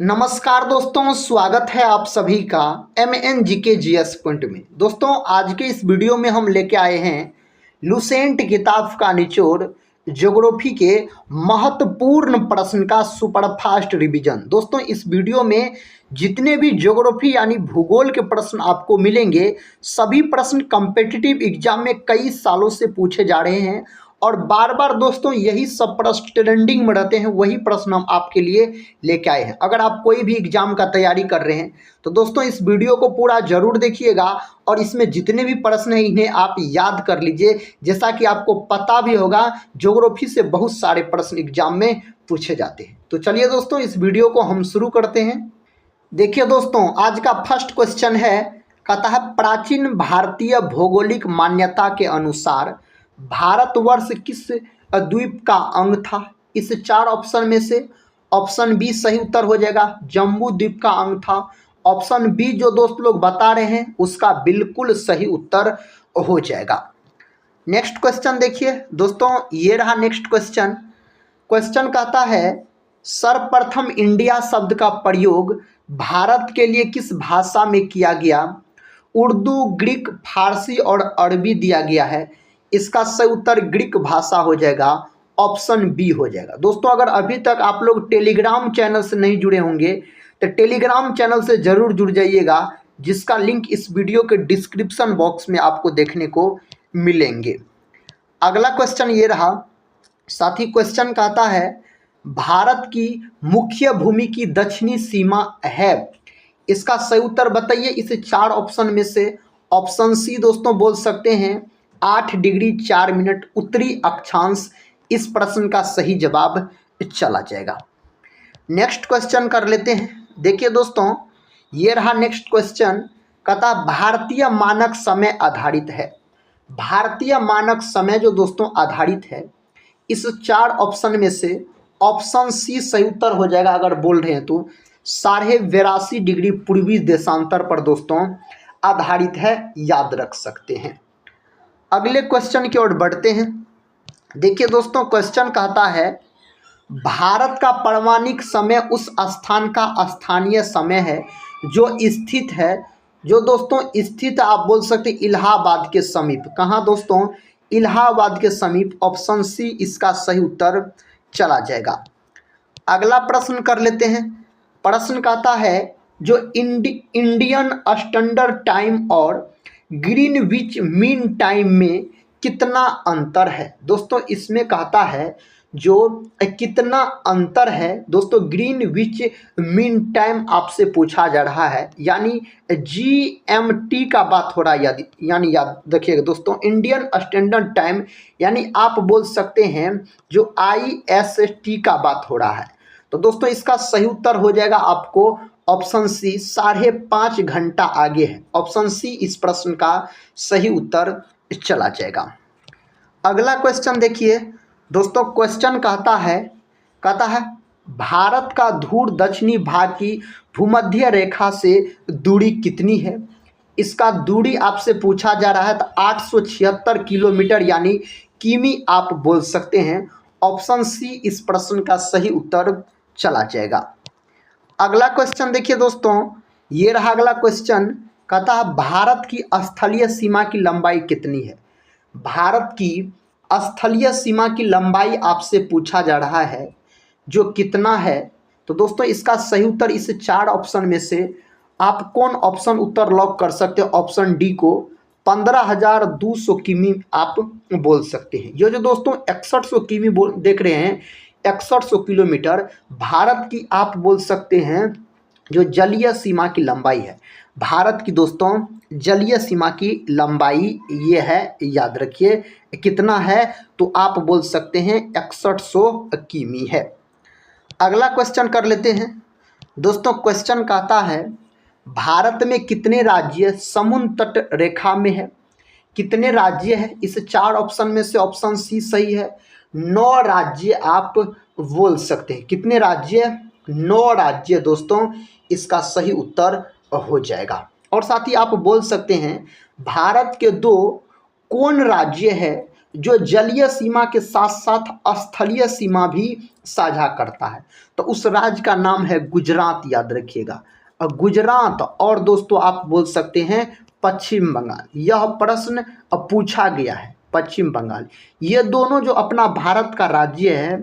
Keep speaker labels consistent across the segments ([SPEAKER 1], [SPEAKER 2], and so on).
[SPEAKER 1] नमस्कार दोस्तों, स्वागत है आप सभी का MNGK GS पॉइंट में। दोस्तों, आज के इस वीडियो में हम लेके आए हैं लुसेंट किताब का निचोड़ ज्योग्राफी के महत्वपूर्ण प्रश्न का सुपरफास्ट रिवीजन। दोस्तों, इस वीडियो में जितने भी ज्योग्राफी यानी भूगोल के प्रश्न आपको मिलेंगे, सभी प्रश्न कॉम्पिटिटिव एग्जाम में कई सालों से पूछे जा रहे हैं और बार बार दोस्तों यही सब प्रश्न ट्रेंडिंग में रहते हैं। वही प्रश्न हम आपके लिए लेके आए हैं। अगर आप कोई भी एग्जाम का तैयारी कर रहे हैं तो दोस्तों इस वीडियो को पूरा जरूर देखिएगा और इसमें जितने भी प्रश्न हैं इन्हें आप याद कर लीजिए। जैसा कि आपको पता भी होगा, ज्योग्राफी से बहुत सारे प्रश्न एग्जाम में पूछे जाते हैं। तो चलिए दोस्तों, इस वीडियो को हम शुरू करते हैं। देखिए दोस्तों, आज का फर्स्ट क्वेश्चन है, कहता है प्राचीन भारतीय भौगोलिक मान्यता के अनुसार भारतवर्ष किस द्वीप का अंग था? इस चार ऑप्शन में से ऑप्शन बी सही उत्तर हो जाएगा, जम्बू द्वीप का अंग था। ऑप्शन बी जो दोस्त लोग बता रहे हैं उसका बिल्कुल सही उत्तर हो जाएगा। नेक्स्ट क्वेश्चन देखिए दोस्तों, ये रहा नेक्स्ट क्वेश्चन। क्वेश्चन कहता है सर्वप्रथम इंडिया शब्द का प्रयोग भारत के लिए किस भाषा में किया गया? उर्दू, ग्रीक, फारसी और अरबी दिया गया है। इसका सही उत्तर ग्रीक भाषा हो जाएगा, ऑप्शन बी हो जाएगा। दोस्तों, अगर अभी तक आप लोग टेलीग्राम चैनल से नहीं जुड़े होंगे तो टेलीग्राम चैनल से जरूर जुड़ जाइएगा, जिसका लिंक इस वीडियो के डिस्क्रिप्शन बॉक्स में आपको देखने को मिलेंगे। अगला क्वेश्चन ये रहा। साथी क्वेश्चन कहता है भारत की मुख्य भूमि की दक्षिणी सीमा है। इसका सही उत्तर बताइए इस चार ऑप्शन में से। ऑप्शन सी दोस्तों बोल सकते हैं 8 डिग्री 4 मिनट उत्तरी अक्षांश। इस प्रश्न का सही जवाब चला जाएगा। नेक्स्ट क्वेश्चन कर लेते हैं। देखिए दोस्तों, ये रहा नेक्स्ट क्वेश्चन। कहता भारतीय मानक समय आधारित है। भारतीय मानक समय जो दोस्तों आधारित है, इस चार ऑप्शन में से ऑप्शन सी सही उत्तर हो जाएगा। अगर बोल रहे हैं तो 82.5 डिग्री पूर्वी देशांतर पर दोस्तों आधारित है, याद रख सकते हैं। अगले क्वेश्चन की ओर बढ़ते हैं। देखिए दोस्तों, क्वेश्चन कहता है भारत का पारमाणिक समय उस स्थान का स्थानीय समय है जो स्थित है, जो दोस्तों स्थित आप बोल सकते इलाहाबाद के समीप। कहाँ दोस्तों? इलाहाबाद के समीप। ऑप्शन सी इसका सही उत्तर चला जाएगा। अगला प्रश्न कर लेते हैं। प्रश्न कहता है जो इंडियन स्टैंडर्ड टाइम और ग्रीनविच मीन टाइम में कितना अंतर है? दोस्तों इसमें कहता है जो कितना अंतर है दोस्तों, ग्रीनविच मीन टाइम आपसे पूछा जा रहा है, यानी GMT का बात हो रहा है। यानी याद रखिएगा दोस्तों, इंडियन स्टैंडर्ड टाइम यानी आप बोल सकते हैं जो IST का बात हो रहा है। तो दोस्तों इसका सही उत्तर हो जाएगा आपको ऑप्शन सी 5.5 घंटा आगे है। ऑप्शन सी इस प्रश्न का सही उत्तर चला जाएगा। अगला क्वेश्चन देखिए दोस्तों, क्वेश्चन कहता है भारत का ध्रुव दक्षिणी भाग की भूमध्य रेखा से दूरी कितनी है? इसका दूरी आपसे पूछा जा रहा है तो 876 किलोमीटर यानी किमी आप बोल सकते हैं। ऑप्शन सी इस प्रश्न का सही उत्तर चला जाएगा। अगला क्वेश्चन देखिए दोस्तों, ये रहा अगला क्वेश्चन। कहता है भारत की स्थलीय सीमा की लंबाई कितनी है? भारत की स्थलीय सीमा की लंबाई आपसे पूछा जा रहा है, जो कितना है? तो दोस्तों इसका सही उत्तर इस चार ऑप्शन में से आप कौन ऑप्शन उत्तर लॉक कर सकते हो? ऑप्शन डी को 15,200 किमी आप बोल सकते हैं। ये जो दोस्तों 6100 किमी देख रहे हैं, 6100 किलोमीटर भारत की आप बोल सकते हैं जो जलीय सीमा की लंबाई है। भारत की दोस्तों जलीय सीमा की लंबाई ये है, याद रखिए कितना है, तो आप बोल सकते हैं 6100 किमी है। अगला क्वेश्चन कर लेते हैं दोस्तों। क्वेश्चन कहता है भारत में कितने राज्य समुद्र तट रेखा में है? कितने राज्य है? इस चार ऑप्शन में से ऑप्शन सी सही है, 9 राज्य आप बोल सकते हैं। कितने राज्य? 9 राज्य दोस्तों इसका सही उत्तर हो जाएगा। और साथ ही आप बोल सकते हैं भारत के 2 कौन राज्य है जो जलीय सीमा के साथ साथ स्थलीय सीमा भी साझा करता है, तो उस राज्य का नाम है गुजरात, याद रखिएगा। गुजरात और दोस्तों आप बोल सकते हैं पश्चिम बंगाल। यह प्रश्न अब पूछा गया है, पश्चिम बंगाल। ये दोनों जो अपना भारत का राज्य है,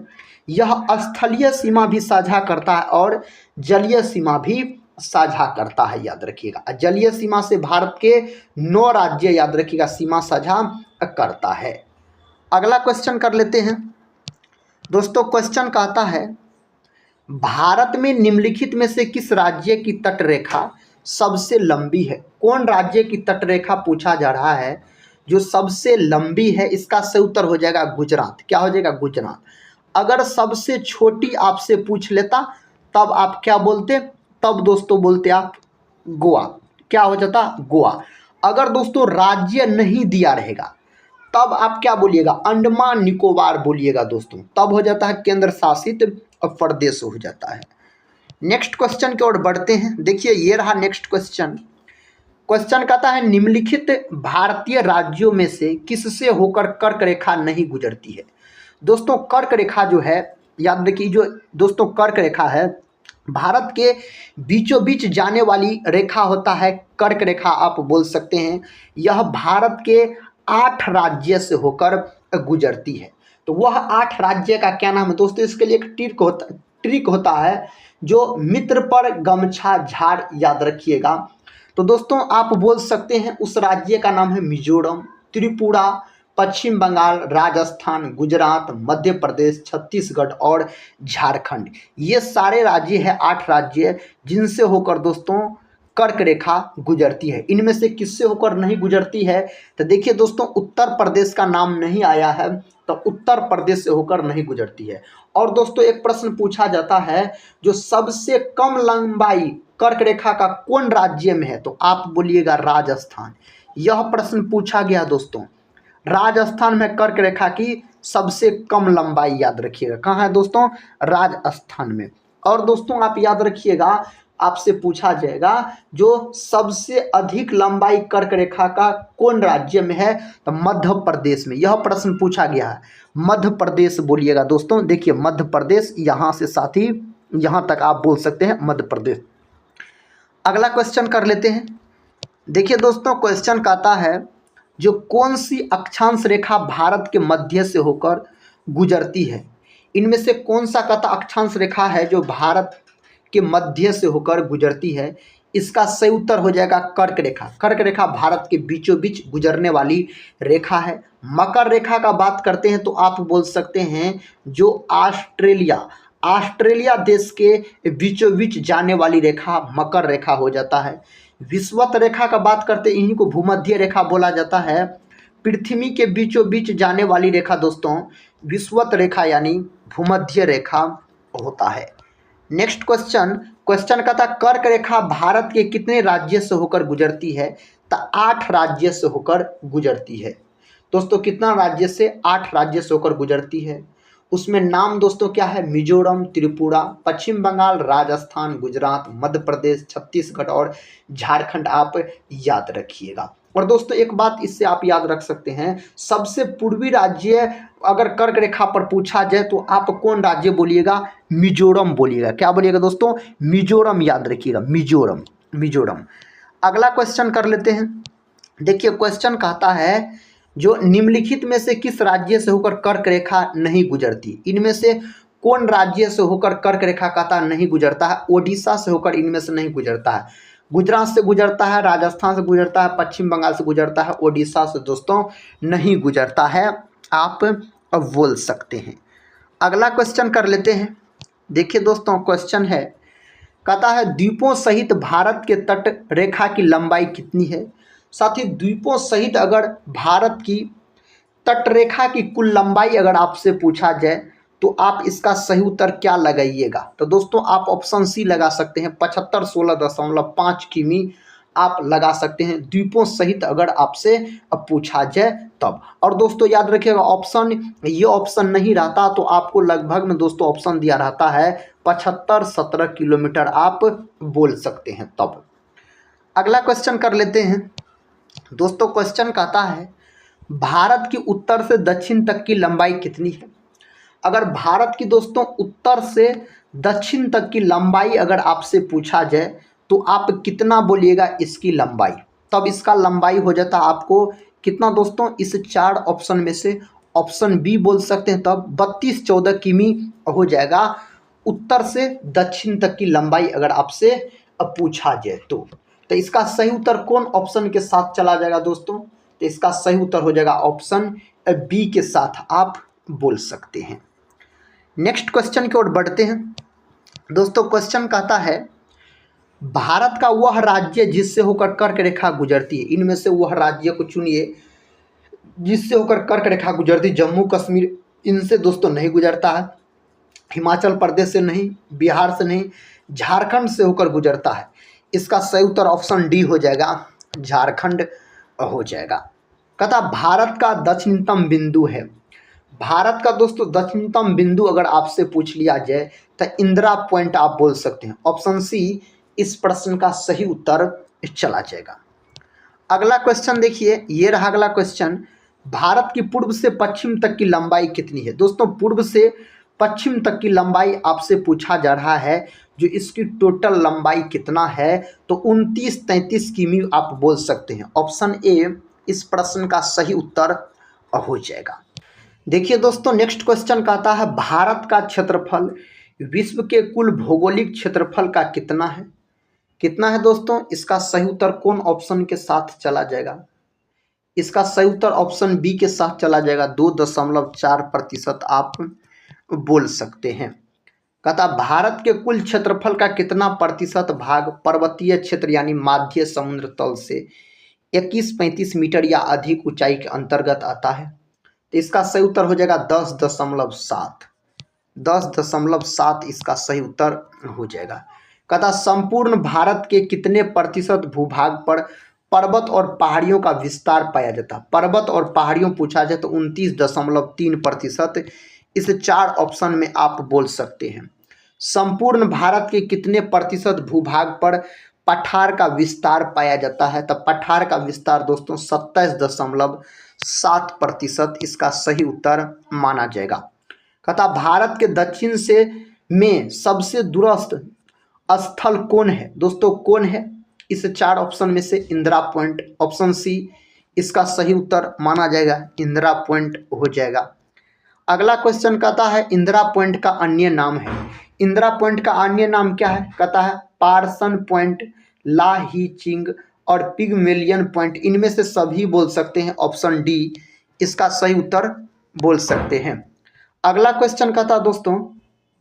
[SPEAKER 1] यह स्थलीय सीमा भी साझा करता है और जलीय सीमा भी साझा करता है, याद रखिएगा। जलीय सीमा से भारत के 9 राज्य, याद रखिएगा, सीमा साझा करता है। अगला क्वेश्चन कर लेते हैं दोस्तों। क्वेश्चन कहता है भारत में निम्नलिखित में से किस राज्य की तटरेखा सबसे लंबी है? कौन राज्य की तटरेखा पूछा जा रहा है जो सबसे लंबी है? इसका सही उत्तर हो जाएगा गुजरात। क्या हो जाएगा? गुजरात। अगर सबसे छोटी आपसे पूछ लेता तब आप क्या बोलते? तब दोस्तों बोलते आप गोवा। क्या हो जाता? गोवा। अगर दोस्तों राज्य नहीं दिया रहेगा तब आप क्या बोलिएगा? अंडमान निकोबार बोलिएगा दोस्तों। तब हो जाता है केंद्र शासित प्रदेश हो जाता है। नेक्स्ट क्वेश्चन की ओर बढ़ते हैं। देखिए ये रहा नेक्स्ट क्वेश्चन। क्वेश्चन कहता है निम्नलिखित भारतीय राज्यों में से किससे होकर कर्क रेखा नहीं गुजरती है? दोस्तों कर्क रेखा जो है, याद रखिए, जो दोस्तों कर्क रेखा है भारत के बीचों बीच जाने वाली रेखा होता है, कर्क रेखा आप बोल सकते हैं। यह भारत के 8 राज्य से होकर गुजरती है। तो वह 8 राज्य का क्या नाम है दोस्तों? इसके लिए एक ट्रिक होता है जो मित्र पर गमछा झाड़, याद रखिएगा। तो दोस्तों आप बोल सकते हैं उस राज्य का नाम है मिजोरम, त्रिपुरा, पश्चिम बंगाल, राजस्थान, गुजरात, मध्य प्रदेश, छत्तीसगढ़ और झारखंड। ये सारे राज्य है, 8 राज्य जिनसे होकर दोस्तों कर्क रेखा गुजरती है। इनमें से किससे होकर नहीं गुजरती है? तो देखिए दोस्तों उत्तर प्रदेश का नाम नहीं आया है, तो उत्तर प्रदेश से होकर नहीं गुजरती है। और दोस्तों एक प्रश्न पूछा जाता है जो सबसे कम लंबाई कर्क रेखा का कौन राज्य में है? तो आप बोलिएगा राजस्थान। यह प्रश्न पूछा गया दोस्तों। राजस्थान में कर्क रेखा की सबसे कम लंबाई, याद रखिएगा। कहाँ है दोस्तों? राजस्थान में। और दोस्तों आप याद रखिएगा, आपसे पूछा जाएगा जो सबसे अधिक लंबाई कर्क रेखा का कौन राज्य में है? तो मध्य प्रदेश में। यह प्रश्न पूछा गया है, मध्य प्रदेश बोलिएगा दोस्तों। देखिए मध्य प्रदेश, यहाँ से साथी यहाँ तक आप बोल सकते हैं मध्य प्रदेश। अगला क्वेश्चन कर लेते हैं। देखिए दोस्तों क्वेश्चन कहता है जो कौन सी अक्षांश रेखा भारत के मध्य से होकर गुजरती है? इनमें से कौन सा कहता अक्षांश रेखा है जो भारत के मध्य से होकर गुजरती है? इसका सही उत्तर हो जाएगा कर्क रेखा। कर्क रेखा भारत के बीचों बीच गुजरने वाली रेखा है। मकर रेखा का बात करते हैं तो आप बोल सकते हैं जो ऑस्ट्रेलिया देश के बीचों बीच जाने वाली रेखा मकर रेखा हो जाता है। विषुवत रेखा का बात करते हैं, इन्हीं को भूमध्य रेखा बोला जाता है। पृथ्वी के बीचों बीच जाने वाली रेखा दोस्तों विषुवत रेखा यानी भूमध्य रेखा होता है। नेक्स्ट क्वेश्चन का था कर्क रेखा भारत के कितने राज्य से होकर गुजरती है? तो 8 राज्य से होकर गुजरती है दोस्तों। कितना राज्य से? 8 राज्य से होकर गुजरती है। उसमें नाम दोस्तों क्या है? मिजोरम, त्रिपुरा, पश्चिम बंगाल, राजस्थान, गुजरात, मध्य प्रदेश, छत्तीसगढ़ और झारखंड आप याद रखिएगा। और दोस्तों एक बात इससे आप याद रख सकते हैं, सबसे पूर्वी राज्य अगर कर्क रेखा पर पूछा जाए तो आप कौन राज्य बोलिएगा? मिजोरम बोलिएगा। क्या बोलिएगा दोस्तों? मिजोरम, याद रखिएगा, मिजोरम। अगला क्वेश्चन कर लेते हैं। देखिए क्वेश्चन कहता है जो निम्नलिखित में से किस राज्य से होकर कर्क रेखा नहीं गुजरती? इनमें से कौन राज्य से होकर कर्क रेखा कहता नहीं गुजरता है? ओडिशा से होकर इनमें से नहीं गुजरता है। गुजरात से गुजरता है, राजस्थान से गुजरता है, पश्चिम बंगाल से गुजरता है, ओडिशा से दोस्तों नहीं गुजरता है, आप अब बोल सकते हैं। अगला क्वेश्चन कर लेते हैं। देखिए दोस्तों क्वेश्चन है, कहता है द्वीपों सहित भारत के तट रेखा की लंबाई कितनी है? साथ ही द्वीपों सहित अगर भारत की तटरेखा की कुल लंबाई अगर आपसे पूछा जाए तो आप इसका सही उत्तर क्या लगाइएगा? तो दोस्तों आप ऑप्शन सी लगा सकते हैं, 7516.5 किमी आप लगा सकते हैं द्वीपों सहित अगर आपसे अब पूछा जाए तब। और दोस्तों याद रखिएगा ये ऑप्शन नहीं रहता तो आपको लगभग में दोस्तों ऑप्शन दिया रहता है 75-17 किलोमीटर आप बोल सकते हैं तब। अगला क्वेश्चन कर लेते हैं दोस्तों। क्वेश्चन कहता है भारत की उत्तर से दक्षिण तक की लंबाई कितनी है? अगर भारत की दोस्तों उत्तर से दक्षिण तक की लंबाई अगर आपसे पूछा जाए तो आप कितना बोलिएगा इसकी लंबाई? तब इसका लंबाई हो जाता आपको कितना दोस्तों? इस 4 ऑप्शन में से ऑप्शन बी बोल सकते हैं, तब 32-14 किमी हो जाएगा उत्तर से दक्षिण तक की लंबाई अगर आपसे पूछा जाए तो इसका सही उत्तर कौन ऑप्शन के साथ चला जाएगा दोस्तों? तो इसका सही उत्तर हो जाएगा ऑप्शन बी के साथ आप बोल सकते हैं। नेक्स्ट क्वेश्चन की ओर बढ़ते हैं दोस्तों। क्वेश्चन कहता है भारत का वह राज्य जिससे होकर कर्क रेखा गुजरती है, इनमें से वह राज्य को चुनिए जिससे होकर कर्क रेखा गुजरती। जम्मू कश्मीर इनसे दोस्तों नहीं गुजरता है, हिमाचल प्रदेश से नहीं, बिहार से नहीं, झारखंड से होकर गुजरता है। इसका सही उत्तर ऑप्शन डी हो जाएगा, झारखंड हो जाएगा। कहता भारत का दक्षिणतम बिंदु है। भारत का दोस्तों दक्षिणतम बिंदु अगर आपसे पूछ लिया जाए तो इंदिरा पॉइंट आप बोल सकते हैं। ऑप्शन सी इस प्रश्न का सही उत्तर चला जाएगा। अगला क्वेश्चन देखिए, ये रहा अगला क्वेश्चन। भारत की पूर्व से पश्चिम तक की लंबाई कितनी है? दोस्तों पूर्व से पश्चिम तक की लंबाई आपसे पूछा जा रहा है, जो इसकी टोटल लंबाई कितना है? तो 29-33 किमी आप बोल सकते हैं। ऑप्शन ए इस प्रश्न का सही उत्तर हो जाएगा। देखिए दोस्तों नेक्स्ट क्वेश्चन कहता है भारत का क्षेत्रफल विश्व के कुल भौगोलिक क्षेत्रफल का कितना है? कितना है दोस्तों? इसका सही उत्तर कौन ऑप्शन के साथ चला जाएगा? इसका सही उत्तर ऑप्शन बी के साथ चला जाएगा, 2.4% आप बोल सकते हैं। कहता भारत के कुल क्षेत्रफल का कितना प्रतिशत भाग पर्वतीय क्षेत्र यानी माध्य समुद्र तल से 21-35 मीटर या अधिक ऊंचाई के अंतर्गत आता है? तो इसका सही उत्तर हो जाएगा 10.7। 10.7 इसका सही उत्तर हो जाएगा। कहता संपूर्ण भारत के कितने प्रतिशत भूभाग पर पर्वत और पहाड़ियों का विस्तार पाया जाता है? पर्वत और पहाड़ियों पूछा जाए तो 29.3%। इस 4 ऑप्शन में आप बोल सकते हैं। संपूर्ण भारत के कितने प्रतिशत भूभाग पर पठार का विस्तार पाया जाता है? तब पठार का विस्तार दोस्तों 27.7% इसका सही उत्तर माना जाएगा। कहता भारत के दक्षिण से में सबसे दूरस्थ स्थल कौन है? दोस्तों कौन है? इस 4 ऑप्शन में से इंदिरा पॉइंट, ऑप्शन सी इसका सही उत्तर माना जाएगा, इंदिरा पॉइंट हो जाएगा। अगला क्वेश्चन कहता है इंदिरा पॉइंट का अन्य नाम है। इंदिरा पॉइंट का अन्य नाम क्या है? कहता है पार्सन पॉइंट, ला ही चिंग और पिगमेलियन पॉइंट। इनमें से सभी बोल सकते हैं, ऑप्शन डी इसका सही उत्तर बोल सकते हैं। अगला क्वेश्चन कहता है दोस्तों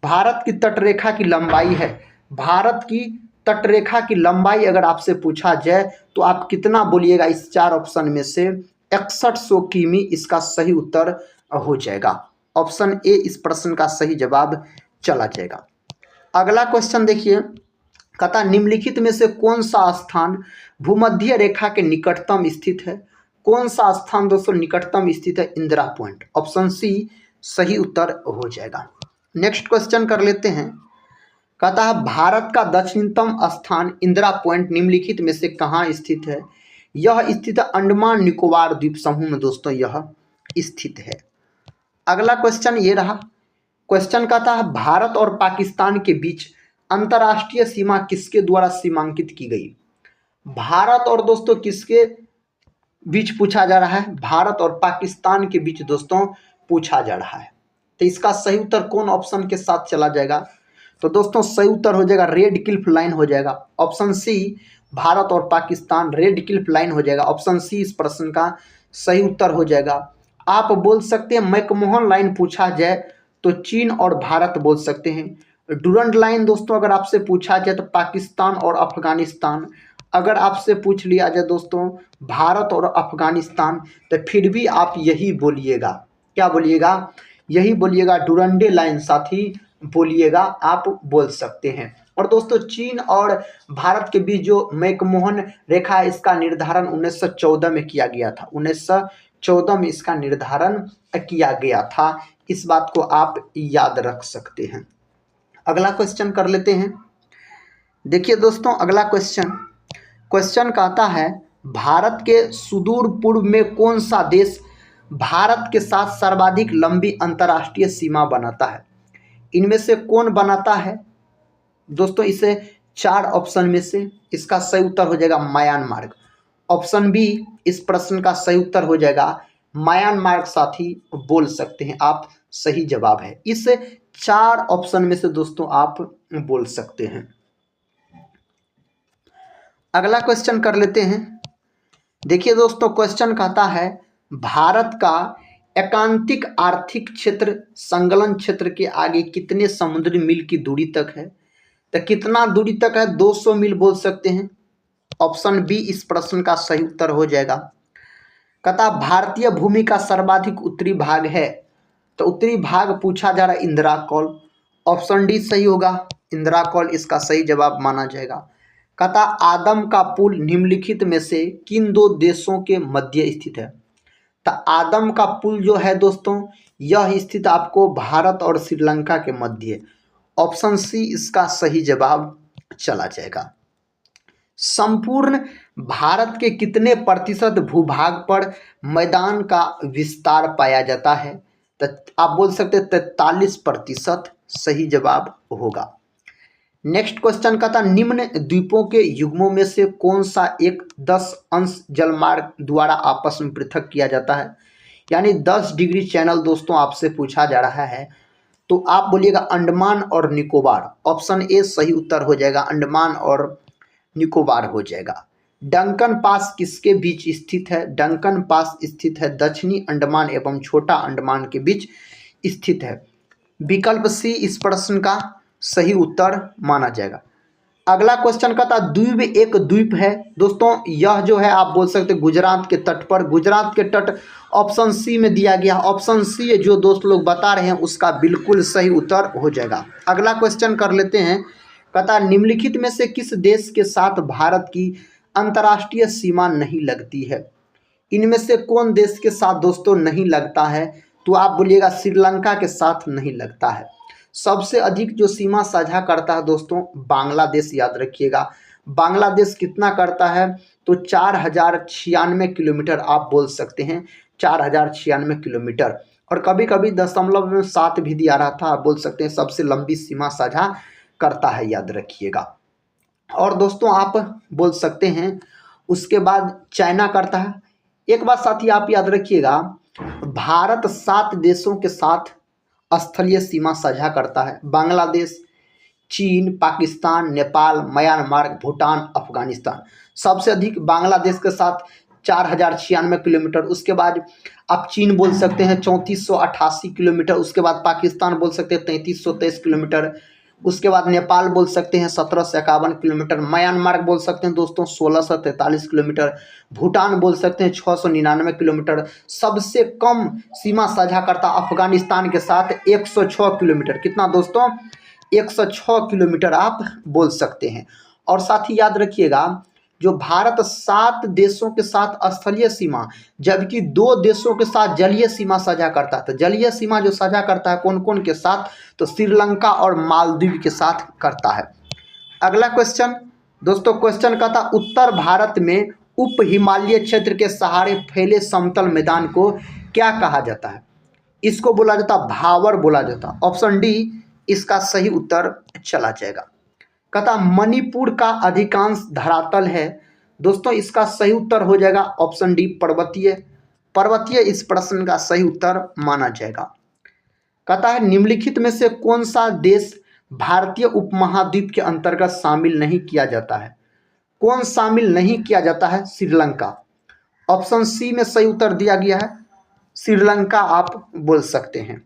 [SPEAKER 1] भारत की तटरेखा की लंबाई है। भारत की तटरेखा की लंबाई अगर आपसे पूछा जाए तो आप कितना बोलिएगा? इस 4 ऑप्शन में से 6100 किमी इसका सही उत्तर हो जाएगा। ऑप्शन ए इस प्रश्न का सही जवाब चला जाएगा। अगला क्वेश्चन देखिए, कहता निम्नलिखित में से कौन सा स्थान भूमध्य रेखा के निकटतम स्थित है? कौन सा स्थान दोस्तों निकटतम स्थित है? इंदिरा पॉइंट। ऑप्शन सी सही उत्तर हो जाएगा। नेक्स्ट क्वेश्चन कर लेते हैं। कहता है भारत का दक्षिणतम स्थान इंदिरा पॉइंट निम्नलिखित में से कहाँ स्थित है? यह स्थित अंडमान निकोबार द्वीप समूह में दोस्तों यह स्थित है। अगला क्वेश्चन ये रहा। क्वेश्चन कहता है भारत और पाकिस्तान के बीच अंतर्राष्ट्रीय सीमा किसके द्वारा सीमांकित की गई? भारत और दोस्तों किसके बीच पूछा जा रहा है? भारत और पाकिस्तान के बीच दोस्तों पूछा जा रहा है। तो इसका सही उत्तर कौन ऑप्शन के साथ चला जाएगा? तो दोस्तों सही उत्तर हो जाएगा रेड क्लिफ लाइन हो जाएगा। ऑप्शन सी भारत और पाकिस्तान रेड क्लिफ लाइन हो जाएगा। ऑप्शन सी इस प्रश्न का सही उत्तर हो जाएगा। आप बोल सकते हैं मैकमोहन लाइन पूछा जाए तो चीन और भारत बोल सकते हैं। डूरंड लाइन दोस्तों अगर आपसे पूछा जाए तो पाकिस्तान और अफगानिस्तान। अगर आपसे पूछ लिया जाए दोस्तों भारत और अफगानिस्तान तो फिर भी आप यही बोलिएगा। क्या बोलिएगा? यही बोलिएगा, डूरंडे लाइन साथी बोलिएगा, आप बोल सकते हैं। और दोस्तों चीन और भारत के बीच जो मैकमोहन रेखा है इसका निर्धारण 1914 में किया गया था। 1914 में इसका निर्धारण किया गया था। इस बात को आप याद रख सकते हैं। अगला क्वेश्चन कर लेते हैं। देखिए दोस्तों अगला क्वेश्चन कहता है भारत के सुदूर पूर्व में कौन सा देश भारत के साथ सर्वाधिक लंबी अंतर्राष्ट्रीय सीमा बनाता है? इनमें से कौन बनाता है दोस्तों? इसे 4 ऑप्शन में से इसका सही उत्तर हो जाएगा म्यांमार। ऑप्शन बी इस प्रश्न का सही उत्तर हो जाएगा म्यांमार। साथी बोल सकते हैं आप, सही जवाब है। इस 4 ऑप्शन में से दोस्तों आप बोल सकते हैं। अगला क्वेश्चन कर लेते हैं। देखिए दोस्तों, क्वेश्चन कहता है भारत का एकांतिक आर्थिक क्षेत्र संकलन क्षेत्र के आगे कितने समुद्री मील की दूरी तक है? तो कितना दूरी तक है? 200 मील बोल सकते हैं। ऑप्शन बी इस प्रश्न का सही उत्तर हो जाएगा। कहता भारतीय भूमि का सर्वाधिक उत्तरी भाग है, तो उत्तरी भाग पूछा जा रहा है इंदिरा कौल। ऑप्शन डी सही होगा, इंदिरा कौल इसका सही जवाब माना जाएगा। कहता आदम का पुल निम्नलिखित में से किन 2 देशों के मध्य स्थित है? तो आदम का पुल जो है दोस्तों, यह स्थित आपको भारत और श्रीलंका के मध्य। ऑप्शन सी इसका सही जवाब चला जाएगा। संपूर्ण भारत के कितने प्रतिशत भूभाग पर मैदान का विस्तार पाया जाता है? तो आप बोल सकते हैं 43% सही जवाब होगा। नेक्स्ट क्वेश्चन का था निम्न द्वीपों के युग्मों में से कौन सा एक 10 अंश जलमार्ग द्वारा आपस में पृथक किया जाता है? यानी 10 डिग्री चैनल दोस्तों आपसे पूछा जा रहा है, तो आप बोलिएगा अंडमान और निकोबार। ऑप्शन ए सही उत्तर हो जाएगा, अंडमान और निकोबार हो जाएगा। डंकन पास किसके बीच स्थित है? डंकन पास स्थित है दक्षिणी अंडमान एवं छोटा अंडमान के बीच स्थित है। विकल्प सी इस प्रश्न का सही उत्तर माना जाएगा। अगला क्वेश्चन का था द्वीप एक द्वीप है दोस्तों, यह जो है आप बोल सकते गुजरात के तट पर। गुजरात के तट ऑप्शन सी में दिया गया। ऑप्शन सी जो दोस्त लोग बता रहे हैं उसका बिल्कुल सही उत्तर हो जाएगा। अगला क्वेश्चन कर लेते हैं। कहता निम्नलिखित में से किस देश के साथ भारत की अंतर्राष्ट्रीय सीमा नहीं लगती है? इनमें से कौन देश के साथ दोस्तों नहीं लगता है? तो आप बोलिएगा श्रीलंका के साथ नहीं लगता है। सबसे अधिक जो सीमा साझा करता है दोस्तों बांग्लादेश, याद रखिएगा। बांग्लादेश कितना करता है? तो 4096 किलोमीटर आप बोल सकते हैं, 4096 किलोमीटर। और कभी कभी 0.7 भी दिया रहा था, आप बोल सकते हैं सबसे लंबी सीमा साझा करता है, याद रखिएगा। और दोस्तों आप बोल सकते हैं उसके बाद चाइना करता है। एक बात साथी आप याद रखिएगा, भारत 7 देशों के साथ स्थलीय सीमा साझा करता है। बांग्लादेश, चीन, पाकिस्तान, नेपाल, म्यांमार, भूटान, अफगानिस्तान। सबसे अधिक बांग्लादेश के साथ 4096 किलोमीटर। उसके बाद आप चीन बोल सकते हैं 3488 किलोमीटर। उसके बाद पाकिस्तान बोल सकते हैं 3323 किलोमीटर। उसके बाद नेपाल बोल सकते हैं 1751 किलोमीटर। म्यांमार बोल सकते हैं दोस्तों 1643 किलोमीटर। भूटान बोल सकते हैं 699 किलोमीटर। सबसे कम सीमा साझा करता अफगानिस्तान के साथ 106 किलोमीटर। कितना दोस्तों? 106 किलोमीटर आप बोल सकते हैं। और साथ ही याद रखिएगा जो भारत 7 देशों के साथ स्थलीय सीमा, जबकि 2 देशों के साथ जलीय सीमा साझा करता है। तो जलीय सीमा जो साझा करता है कौन कौन के साथ? तो श्रीलंका और मालदीव के साथ करता है। अगला क्वेश्चन दोस्तों, क्वेश्चन का था उत्तर भारत में उप हिमालय क्षेत्र के सहारे फैले समतल मैदान को क्या कहा जाता है? इसको बोला जाता भावर बोला जाता। ऑप्शन डी इसका सही उत्तर चला जाएगा। कहता मणिपुर का अधिकांश धरातल है दोस्तों, इसका सही उत्तर हो जाएगा ऑप्शन डी पर्वतीय। पर्वतीय इस प्रश्न का सही उत्तर माना जाएगा। कहता है निम्नलिखित में से कौन सा देश भारतीय उपमहाद्वीप के अंतर्गत शामिल नहीं किया जाता है? कौन शामिल नहीं किया जाता है? श्रीलंका। ऑप्शन सी में सही उत्तर दिया गया है, श्रीलंका आप बोल सकते हैं।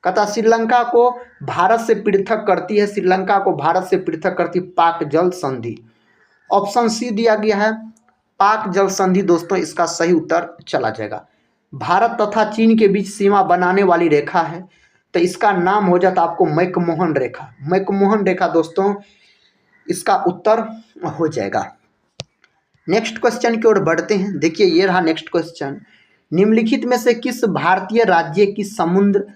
[SPEAKER 1] कहता श्रीलंका को भारत से पृथक करती है, श्रीलंका को भारत से पृथक करती पाक जल संधि। ऑप्शन सी दिया गया है पाक जल संधि दोस्तों, इसका सही उत्तर चला जाएगा। भारत तथा चीन के बीच सीमा बनाने वाली रेखा है, तो इसका नाम हो जाता आपको मैकमोहन रेखा। मैकमोहन रेखा दोस्तों इसका उत्तर हो जाएगा। नेक्स्ट क्वेश्चन की ओर बढ़ते हैं। देखिए ये रहा नेक्स्ट क्वेश्चन। निम्नलिखित में से किस भारतीय राज्य की समुद्र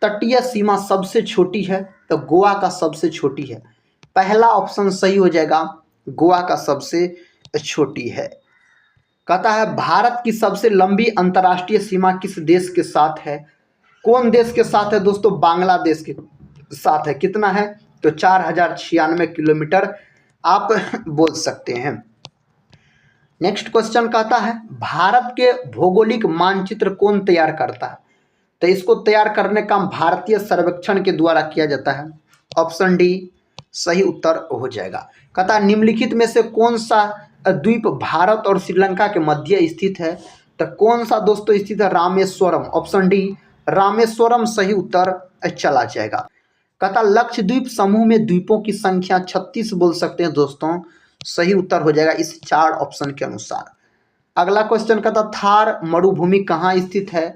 [SPEAKER 1] तटीय सीमा सबसे छोटी है? तो गोवा का सबसे छोटी है। पहला ऑप्शन सही हो जाएगा, गोवा का सबसे छोटी है। कहता है भारत की सबसे लंबी अंतर्राष्ट्रीय सीमा किस देश के साथ है? कौन देश के साथ है दोस्तों? बांग्लादेश के साथ है। कितना है? तो 4096 किलोमीटर आप बोल सकते हैं। नेक्स्ट क्वेश्चन कहता है भारत के भौगोलिक मानचित्र कौन तैयार करता है? तो इसको तैयार करने का भारतीय सर्वेक्षण के द्वारा किया जाता है। ऑप्शन डी सही उत्तर हो जाएगा। कहता है निम्नलिखित में से कौन सा द्वीप भारत और श्रीलंका के मध्य स्थित है? तो कौन सा दोस्तों स्थित है? रामेश्वरम। ऑप्शन डी रामेश्वरम सही उत्तर चला जाएगा। कहता लक्षद्वीप समूह में द्वीपों की संख्या 36 बोल सकते हैं दोस्तों, सही उत्तर हो जाएगा इस 4 ऑप्शन के अनुसार। अगला क्वेश्चन कहता थार मरुभूमि कहाँ स्थित है?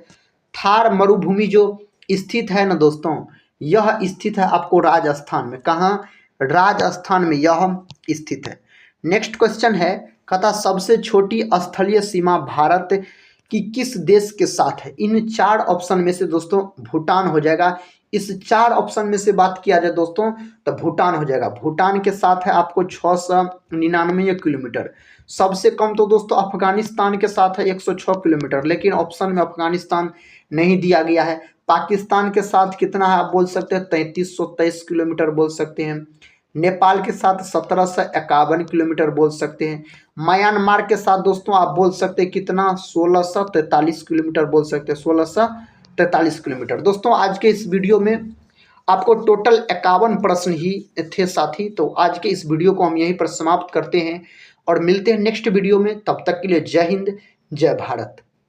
[SPEAKER 1] थार मरुभूमि जो स्थित है ना दोस्तों, यह स्थित है आपको राजस्थान में। कहाँ? राजस्थान में यह स्थित है। नेक्स्ट क्वेश्चन है कहता सबसे छोटी स्थलीय सीमा भारत की किस देश के साथ है? इन 4 ऑप्शन में से दोस्तों भूटान हो जाएगा। इस 4 ऑप्शन में से बात किया जाए दोस्तों तो भूटान हो जाएगा। भूटान के साथ है आपको 699 किलोमीटर। सबसे कम तो दोस्तों अफगानिस्तान के साथ है 106 किलोमीटर, लेकिन ऑप्शन में अफगानिस्तान नहीं दिया गया है। पाकिस्तान के साथ कितना है आप बोल सकते हैं? 3323 किलोमीटर बोल सकते हैं। नेपाल के साथ 1751 किलोमीटर बोल सकते हैं। म्यांमार के साथ दोस्तों आप बोल सकते हैं कितना? 1643 किलोमीटर बोल सकते हैं। 1643 किलोमीटर। दोस्तों आज के इस वीडियो में आपको टोटल 51 प्रश्न ही थे साथी। तो आज के इस वीडियो को हम यहीं पर समाप्त करते हैं और मिलते हैं नेक्स्ट वीडियो में। तब तक के लिए जय हिंद, जय भारत।